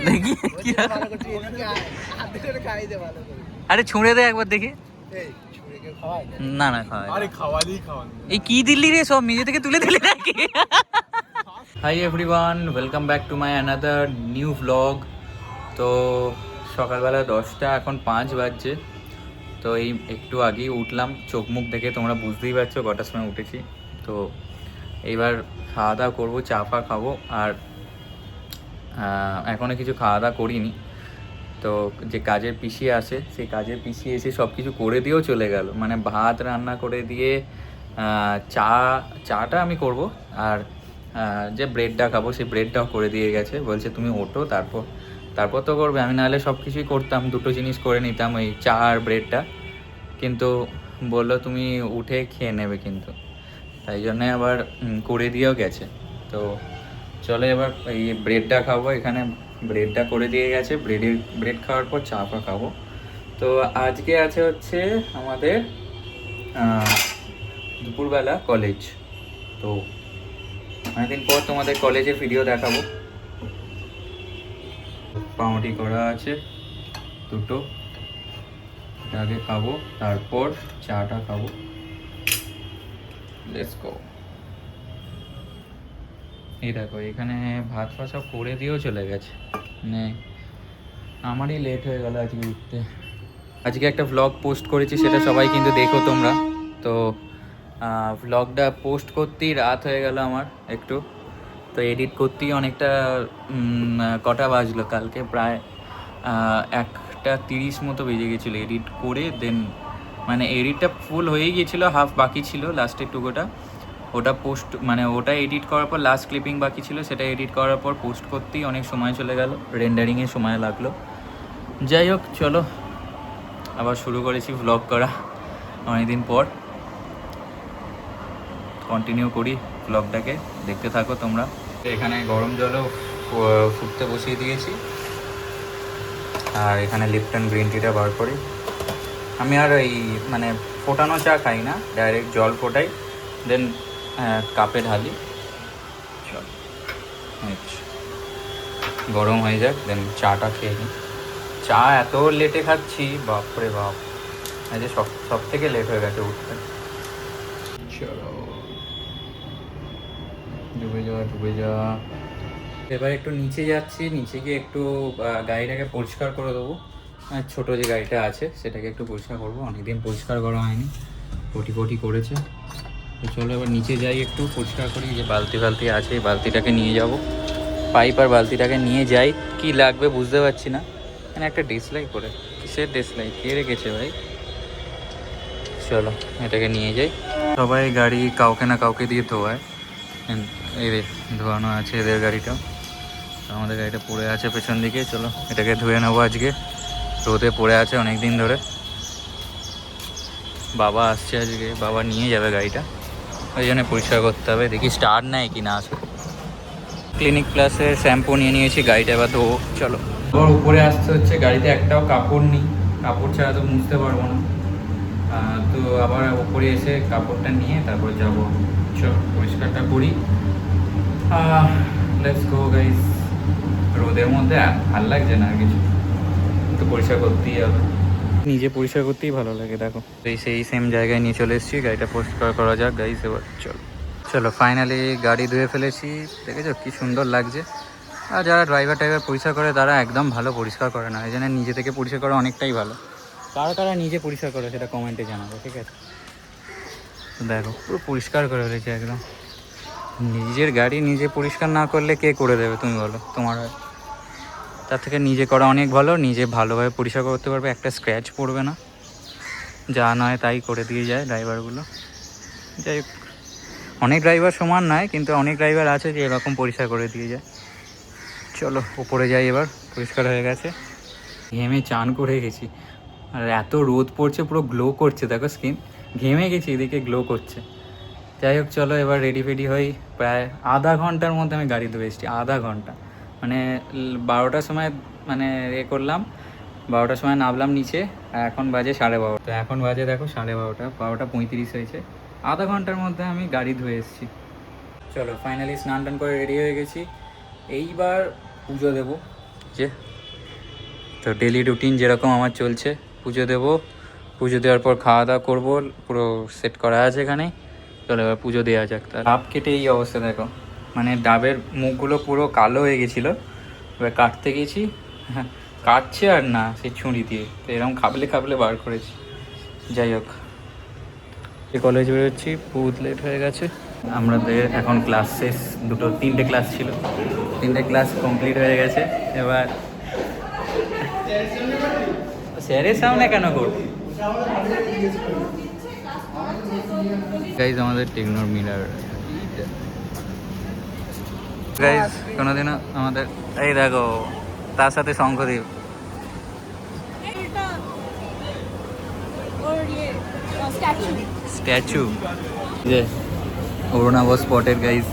দেখি আরে ছুঁড়ে দে একবার দেখি। না না এই কি দিল্লি রে, সব নিজে থেকে তুলে দিলি নাকি? Hi everyone, welcome back to my another new vlog. তো সকালবেলা 10টা, এখন 5 বাজছে। তো এই একটু আগেই উঠলাম, চোখ মুখ দেখে তোমরা বুঝতেই পারছো কটার সময় উঠেছি। তো এইবার খাওয়া দাওয়া করবো, চা ফা খাবো। আর এখনও কিছু খাওয়া দাওয়া করিনি। তো যে কাজের পিসি আসে, সেই কাজের পিসি এসে সব কিছু করে দিয়েও চলে গেল। মানে ভাত রান্না করে দিয়ে চাটা আমি করব, আর যে ব্রেডটা খাবো সেই ব্রেডটাও করে দিয়ে গেছে। বলছে তুমি ওঠো, তারপর তো করবে। আমি নাহলে সব কিছুই করতাম, দুটো জিনিস করে নিতাম, ওই চা আর ব্রেডটা। কিন্তু বললো তুমি উঠে খেয়ে নেবে, কিন্তু তাই জন্যে আবার করে দিয়েও গেছে। তো চলো এবার এই ব্রেডটা খাবো। এখানে ব্রেডটা করে দিয়ে গেছে, ব্রেড খাওয়ার পর চা ফা খাবো। তো আজকে আছে হচ্ছে আমাদের দুপুরবেলা কলেজ। তো অনেকদিন পর তোমাদের কলেজের ভিডিও দেখাবো। পাউরুটি করা আছে দুটো, এটা আগে খাবো, তারপর চাটা খাবো। Let's go. এই দেখো এখানে ভাত ফা সব করে দিয়েও চলে গেছে। মানে আমারই লেট হয়ে গেল আজকে উঠতে। আজকে একটা ভ্লগ পোস্ট করেছি, সেটা সবাই কিন্তু দেখো তোমরা। তো ভ্লগটা পোস্ট করতেই রাত হয়ে গেল আমার একটু। তো এডিট করতেই অনেকটা কটা বাজলো কালকে, প্রায় 1:30 মতো বেজে গেছিলো এডিট করে। দেন মানে এডিটটা ফুল হয়ে গিয়েছিলো, হাফ বাকি ছিল, লাস্টের টুকুটা। ওটা পোস্ট মানে ওটা এডিট করার পর লাস্ট ক্লিপিং বাকি ছিল, সেটা এডিট করার পর পোস্ট করতেই অনেক সময় চলে গেল, রেন্ডারিংয়ে সময় লাগলো। যাই হোক, চলো আবার শুরু করেছি ভ্লগ করা অনেকদিন পর। কন্টিনিউ করি ভ্লগটাকে, দেখতে থাকো তোমরা। এখানে গরম জলও ফুটতে বসিয়ে দিয়েছি, আর এখানে লিপটন গ্রিন টিটা বার করি। আমি আর এই মানে ফোটানো চা খাই না, ডাইরেক্ট জল ফোটাই, দেন কাপে ঢালি। চল গরম হয়ে যাক, দেন চাটা খেয়ে নিই। চা এত লেটে খাচ্ছি, বাপরে বাপ, আজকে সব থেকে লেট হয়ে গেছে উঠতে। চলো ডুবে যা। এবার একটু নিচে যাচ্ছি, নিচে গিয়ে একটু গাড়িটাকে পরিষ্কার করে দেবো। ছোটো যে গাড়িটা আছে সেটাকে একটু পরিষ্কার করবো, অনেকদিন পরিষ্কার করা হয়নি, পটি করেছে। তো চলো এবার নিচে যাই, একটু পরিষ্কার করি। যে বালতি আছে, এই বালতিটাকে নিয়ে যাব, পাইপ আর বালতিটাকে নিয়ে যাই। কি লাগবে বুঝতে পারছি না। মানে একটা ডিসলাই করে, কিসের ডিসলাই, কে রেখেছে ভাই? চলো এটাকে নিয়ে যাই। সবাই গাড়ি কাউকে না কাউকে দিয়ে ধোয়ায়, এই রে ধোয়ানো আছে এদের গাড়িটাও। আমাদের গাড়িটা পড়ে আছে পেছন দিকে, চলো এটাকে ধুয়ে নেবো। আজকে রোদে পড়ে আছে অনেক দিন ধরে। বাবা আসছে আজকে, বাবা নিয়ে যাবে গাড়িটা, ওই জন্য পরিষ্কার করতে হবে। দেখি স্টার্ট নেয় কি না আসে। ক্লিনিক প্লাসের শ্যাম্পু নিয়ে নিয়েছি, গাড়িটা এবার ধোবো। চলো আবার উপরে আসতে হচ্ছে, গাড়িতে একটাও কাপড় নেই, কাপড় ছাড়া তো মুছতে পারবো না। তো আবার উপরে এসে কাপড়টা নিয়ে তারপর যাবো। চলো পরিষ্কারটা করি। Let's go guys. রোদের মধ্যে ভাল লাগছে না আর কিছু, তো পরিষ্কার করতেই হবে। নিজে পরিষ্কার করতেই ভালো লাগে। দেখো সেই সেম জায়গায় নিয়ে চলে এসেছি, গাড়িটা পরিষ্কার করা যাক গাইস এবার। চলো ফাইনালি গাড়ি ধুয়ে ফেলেছি, দেখেছো কি সুন্দর লাগছে। আর যারা ড্রাইভার পরিষ্কার করে তারা একদম ভালো পরিষ্কার করে না, এই জন্য নিজে থেকে পরিষ্কার করা অনেকটাই ভালো। কারা নিজে পরিষ্কার করে সেটা কমেন্টে জানাবো, ঠিক আছে? দেখো পুরো পরিষ্কার করে ফেলেছি একদম। নিজের গাড়ি নিজে পরিষ্কার না করলে কে করে দেবে তুমি বলো? তোমার তার থেকে নিজে করা অনেক ভালো, নিজে ভালোভাবে পরিষ্কার করতে পারবে, একটা স্ক্র্যাচ পড়বে না, যা নয় তাই করে দিয়ে যায় ড্রাইভারগুলো। যাই হোক, অনেক ড্রাইভার সমান নয়, কিন্তু অনেক ড্রাইভার আছে যে এরকম পরিষ্কার করে দিয়ে যায়। চলো উপরে যাই এবার, পরিষ্কার হয়ে গেছে। ঘেমে চান করে গেছি, আর এত রোদ পড়ছে, পুরো গ্লো করছে, দেখো স্কিন, ঘেমে গেছি, এদিকে গ্লো করছে। যাই হোক চলো এবার রেডি ফেডি হই। প্রায় আধা ঘন্টার মধ্যে আমি গাড়ি ধুয়ে এসেছি, আধা ঘন্টা। মানে 12টার সময় মানে করলাম, 12টার সময় নামলাম নিচে, এখন বাজে 12:30। তো এখন বাজে দেখো 12:30, 12:35 হয়েছে। আধা ঘন্টার মধ্যে আমি গাড়ি ধুয়ে এসেছি। চলো ফাইনালি স্নান টান করে রেডি হয়ে গেছি। এইবার পুজো দেবো যে, তো ডেলি রুটিন যেরকম আমার চলছে, পুজো দেবো, পুজো দেওয়ার পর খাওয়া দাওয়া করবো, পুরো সেট করা আছে এখানে। চলো এবার পুজো দেওয়া যাক। তার ডাব কেটে এই অবস্থা দেখো, মানে ডাবের মুখগুলো পুরো কালো হয়ে গেছিলো, এবার কাটতে গেছি, হ্যাঁ কাটছে আর না সেই ছুরি দিয়ে, তো এরকম খাবলে খাবলে বার করেছি। যাই হোক, কলেজ বেরোচ্ছি, বহুত লেট হয়ে গেছে। আমাদের এখন ক্লাস শেষ, তিনটে ক্লাস ছিল, তিনটে ক্লাস কমপ্লিট হয়ে গেছে। এবার স্যারের সামনে কেন করবো গাইজ, আমাদের টেকনোর মিরার গাইজ, কোনোদিনও আমাদের এই দেখো, তার সাথে শঙ্খদ্বীপ স্ট্যাচু যে অরুণাব স্পটের গাইজ।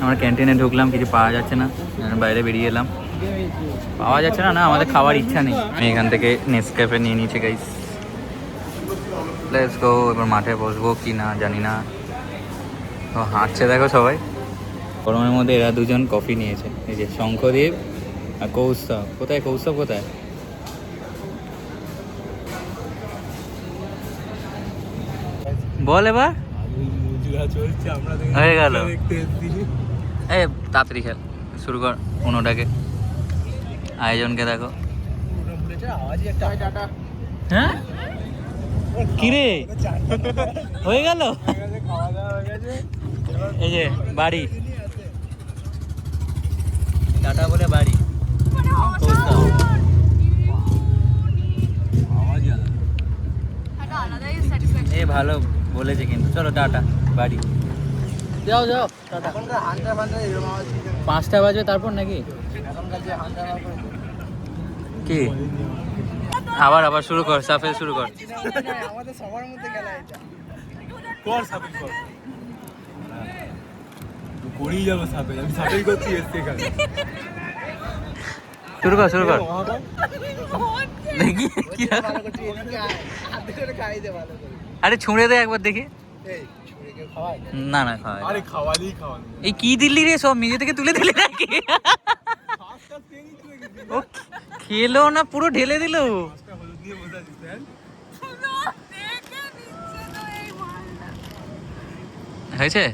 আমরা ক্যান্টিনে ঢুকলাম, কিছু পাওয়া যাচ্ছে না, বাইরে বেরিয়ে এলাম, পাওয়া যাচ্ছে না, না আমাদের খাওয়ার ইচ্ছা নেই। আমি এখান থেকে নেসক্যাফে নিয়ে নিয়েছি গাইজ, লেটস গো। এবার মাঠে বসবো কি না জানি না, তো হাঁটছে দেখো সবাই। গরমের মধ্যে এরা দুজন কফি নিয়েছে, এই যে শঙ্খদ্বীপ আর কৌস্তব। কোথায় কৌস্তব, কোথায়? বল এবার হয়ে গেল। এই তাড়াতাড়ি খেল, শুরু কর কোনোটাকে, আয়োজনকে দেখো। হ্যাঁ কিরে হয়ে গেল, এই যে বাড়ি টাটা বলে বাড়ি। এ ভালো বলেছে কিন্তু, চলো টাটা বাড়ি। যাও যাও টাটা। 5টা বাজবে তারপর নাকি কি? আবার আবার শুরু কর, সাফেল শুরু কর। আমাদের সবার মধ্যে খেলা এটা, কর সাফেল কর। তুই করেই যাবো সাফেল, আমি সাফেল করছি এসে এখানে। শুরু কর শুরু কর, দেখি কি ভালো করছি, এদিকে হাত ধরে খাই দে ভালো করে। আরে ছুঁড়ে দে একবার দেখি। এই ছুরি কে খাওয়াই? না না খাওয়াই। আরে খাওয়ালেই খাওয়ানো। এই কি দিল্লি রে, সব নিজে থেকে তুলে দিলি নাকি? ফার্স্টটা তেনি তুই গেছিস। ও খেলো না, পুরো ঢেলে দিল। ফার্স্টটা হলুদ দিয়ে বোঝা দিস হ্যাঁ। হয়েছে?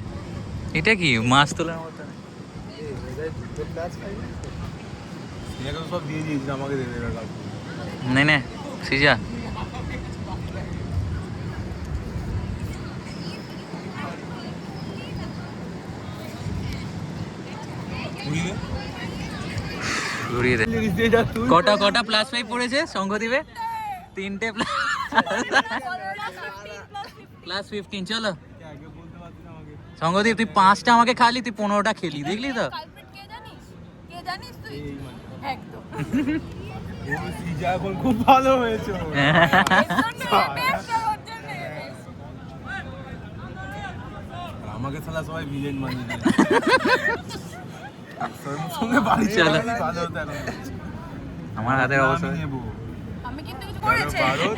এটা কি মাছ তোলার মতো? এই বোঝাই তো ক্লাস খাই না। এরকম সব দিয়ে দিয়েছিস, আমাকে দে দে কাল। নে নে সিজা। বুঝলি? ঘুরিয়ে দে। কটা কটা +5 পড়েছে শঙ্খদ্বীপে? 3টে +15। চলো আগে বলতে পারছিস আমাকে। শঙ্খদ্বীপ, তুই 5টা আমাকে খালি, তুই 15টা খেলি, দেখলি তো? কে জানিস তুই? এই মানে একদম। ও সিজা এখন খুব ভালো হয়েছে ওর। আমাকে সালা সবাই ভিলেন মানে দিল। তোর সঙ্গে বাড়ি চলো। চলে ভালো হতো এখন। আমার হাতের অবস্থা। আমি নেবো। আমি কিন্তু কিছু করেছে। ভারত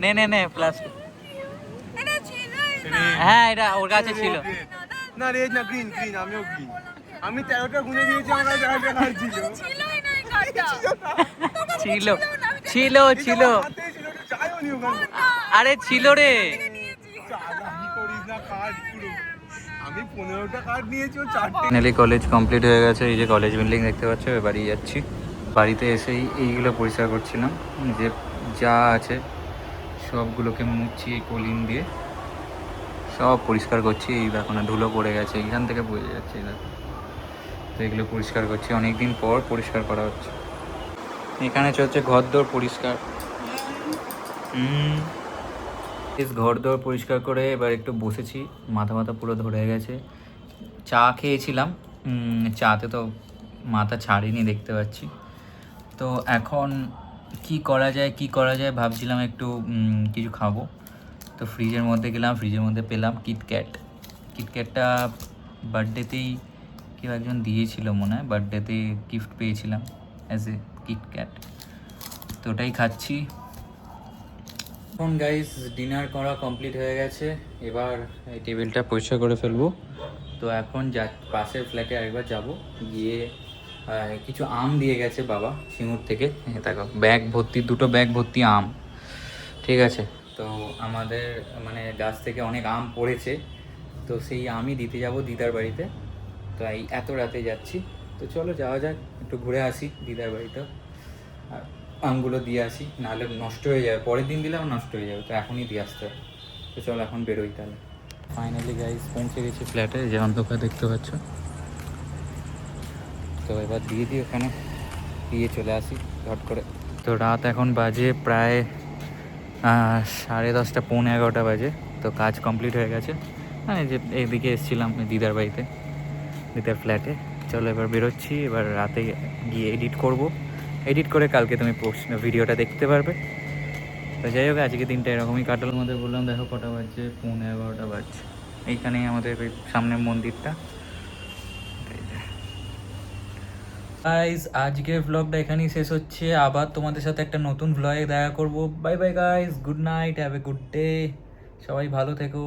নে নে নে প্লাস। এটা ছিলই না। হ্যাঁ এটা ওর কাছে ছিল। না রেড না গ্রিন গ্রিন, আমিও গ্রিন। আমি 13টা গুনে দিয়েছি, আমার কাছে 8টা কার্ড ছিল। ছিলই না এই কার্ডটা। ছিল ছিল ছিল, হাতে ছিল, ওটা যাইও নি ওখানে। আরে ছিল রে। চালাকি করিস না কার্ড পুরো। আমি 15টা কার্ড নিয়েছি, ও 4টে। ফাইনালি কলেজ কমপ্লিট হয়ে গেছে, এই যে কলেজ বিল্ডিং দেখতে পাচ্ছ। এবার বাড়ি যাচ্ছি, বাড়িতে এসেই এইগুলো পরিষ্কার করছিলাম, যে যা আছে সবগুলোকে মুছছি এই কলিন দিয়ে, সব পরিষ্কার করছি। এই দেখো না ধুলো পড়ে গেছে, এইখান থেকে বোঝা যাচ্ছে, এই দেখো। তো এগুলো পরিষ্কার করছি, অনেক দিন পর পরিষ্কার করা হচ্ছে। এখানে চলছে ঘরদোর পরিষ্কার। ঘরদোর পরিষ্কার করে এবার একটু বসেছি, মাথা মাথা পুরো ধরে গেছে। চা খেয়েছিলাম, চাতে তো মাথা ছাড়িনি দেখতে পাচ্ছি। তো এখন কি করা যায় ভাবছিলাম, একটু কিছু খাবো। তো ফ্রিজের মধ্যে গেলাম, ফ্রিজের মধ্যে পেলাম কিটক্যাটটা বার্থডেতেই কেউ একজন দিয়েছিল মনে হয়, বার্থডেতে গিফট পেয়েছিলাম অ্যাজ এ কিটক্যাট, তো ওটাই খাচ্ছি। এখন গাইস ডিনার করা কমপ্লিট হয়ে গেছে, এবার এই টেবিলটা পরিষ্কার করে ফেলবো, তো এখন যা পাশের ফ্ল্যাটে আরেকবার যাব, গিয়ে কিছু আম দিয়ে গেছে বাবা সিঙ্গুর থেকে। দেখো ব্যাগ ভর্তি, 2টো ব্যাগ ভর্তি আম, ঠিক আছে। তো আমাদের মানে গাছ থেকে অনেক আম পড়েছে, তো সেই আমই দিতে যাব দিদার বাড়িতে। তো এই এত রাতে যাচ্ছি, তো চলো যাওয়া যাক, একটু ঘুরে আসি দিদার বাড়িতে, আর আমগুলো দিয়ে আসি, নাহলে নষ্ট হয়ে যাবে, পরের দিন দিলে আবার নষ্ট হয়ে যাবে, তো এখনই দিয়ে আসতে হবে। তো চলো এখন বেরোই তাহলে। ফাইনালি গাইজ পৌঁছে গেছি ফ্ল্যাটে, যে অন্ধকার দেখতে পাচ্ছ। তো এবার দিয়ে দিই ওখানে, দিয়ে চলে আসি ঝট করে। তো রাত এখন বাজে প্রায় 10:30, 11:45 বাজে। তো কাজ কমপ্লিট হয়ে গেছে, মানে যে এইদিকে এসেছিলাম দিদার বাড়িতে, দিদার ফ্ল্যাটে। চলো এবার বেরোচ্ছি, এবার রাতে গিয়ে এডিট করব, এডিট করে কালকে তুমি ভিডিওটা দেখতে পারবে। তো যাই হোক, আজকে দিনটা এরকমই কাটাল। আমাদের বললাম দেখো কটা বাজছে, 11:45 বাজছে। এইখানেই আমাদের ওই সামনের মন্দিরটা। গাইজ আজকের ভ্লগটা এখানেই শেষ হচ্ছে, আবার তোমাদের সাথে একটা নতুন ভ্লগে দেখা করব। Bye bye guys, good night, have a good day, সবাই ভালো থেকো।